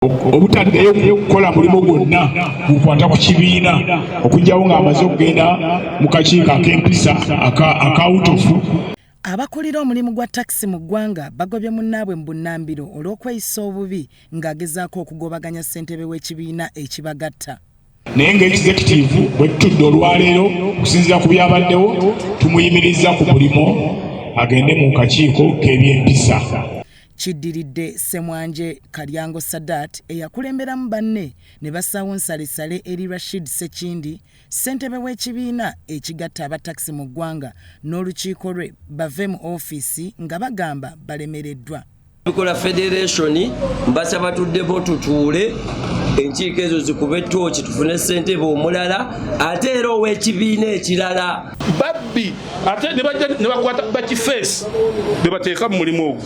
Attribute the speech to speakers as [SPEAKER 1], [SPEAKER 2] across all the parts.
[SPEAKER 1] obutaddeyo okukola mulimu gwonna gukwata ku kibiina okujjawo ng'amaze okugenda mu kakiiko ak'empisa akawutufu.
[SPEAKER 2] Abakulira omulimu gwa takisi mu ggwanga bagobye munnaabwe mu bunnambiro olw'okweyisa obubi ng'agezaako okugobaganya ssentebe w'ekibiina ekibagatta.
[SPEAKER 1] Naye ng'ekizekitiivu bwe tutudde olwaleero okusinziira ku byabaddewo tumuyimiriza ku mulimu agende mu kakiiko k'ebyempisa.
[SPEAKER 2] Kiddiridde Ssemwanje Kalyango Sadat eyakulemberamu banne ne bassaawo nsalesale eri Rashid Sekindi ssentebe w'ekibiina ekigatta abatakisi mu ggwanga n'olukiiko lwe bave mu ofiisi nga bagamba balemereddwa.
[SPEAKER 3] Tukola federation mbasaba tuddeko tutuule enkiiko ezo zikube ttooki tufune ssentebe omulala ate era ow'ekibiina ekirala.
[SPEAKER 4] Babbi ate ne bakwata bakifeesi be bateeka mu mulimu ogwo.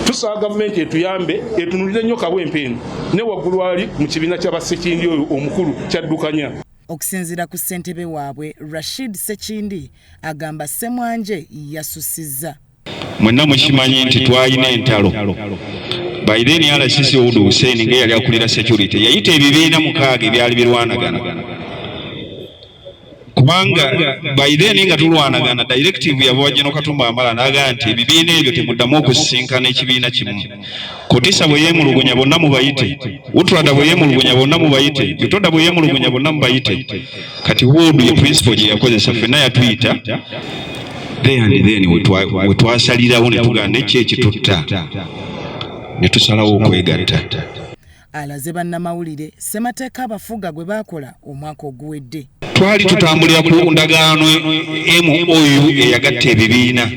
[SPEAKER 4] Tusaba gavumenti etuyambe etunulire nnyo kabwempeni ne waggulu wali mu kibiina ky'abassekindi oyo omukulu kyaddukanya.
[SPEAKER 2] Okusinziira ku ssentebe waabwe Rashid Sekindi agamba Ssemwanje yasussizza.
[SPEAKER 5] Mwenna mukimanyi nti twalina entalo. Baireni RCC Odu Hussein nga yali akulira security yayita ebibiina mukaaga ebyali birwanagana. Kubanga Baireni nga tulwanagana directive yabawajja n'Okatumba Amala n'agamba nti ebibiina ebyo temuddamu okusisinkana ekibiina kimu. Kotisa bwe yeemulugunya bonna mubayite. Utrada bwe yeemulugunya bonna mubayite. Yutoda bwe yeemulugunya bonna mubayite. Kati Odu ye principal gye yakozesa ffenna yatuyita. Then we twasalirawo ne tugamba ekyo ekitutta ne tusalawo okwegatta.
[SPEAKER 2] Alaze bannamawulire ssemateeka abafuga gwe baakola omwaka oguwedde.
[SPEAKER 5] Twali tutambulira ku ndagaano MOU eyagatta ebibiina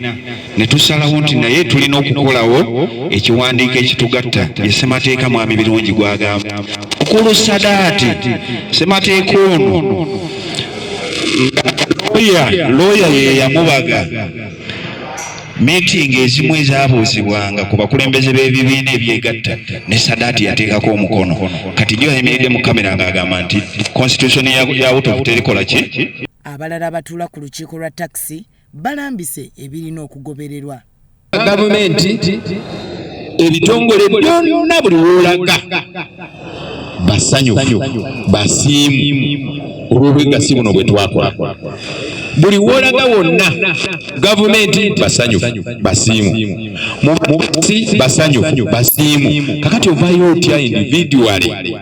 [SPEAKER 5] ne tusalawo nti naye tulina okukolawo ekiwandiiko ekitugatta ye ssemateeka mwami birungi gwagamba. Mukulu Sadaati ssemateeka ono lawyer ye yamubaga meeting ezimu ezabuuzibwanga ku bakulembeze b'ebibiina ebyegatta ne Sadaati yateekako omukono. Kati jjo ayimiridde mu kamera ng'agamba nti constitution ya Butofu terikola ki.
[SPEAKER 2] Abalala abatuula ku lukiiko lwa takisi balambise ebirina okugobererwa.
[SPEAKER 6] Gavumenti ebitongole byonna buli w'olaga basanyufu basiimu olw'obwegassi buno bwe twakola. Buli w'olaga wonna gavumenti basanyufu basiimu mubasi basanyufu basiimu. Kakati ovaayo otya individually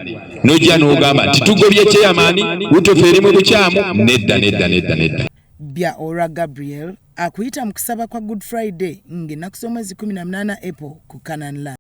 [SPEAKER 6] n'ojja n'ogamba nti tugobye chairman Butofu erimu bukyamu. Nedda.
[SPEAKER 2] Bya Ora Gabriel akuyita mu kusaba kwa Good Friday ng'ennaku z'omwezi 18 April ku Canaan Land.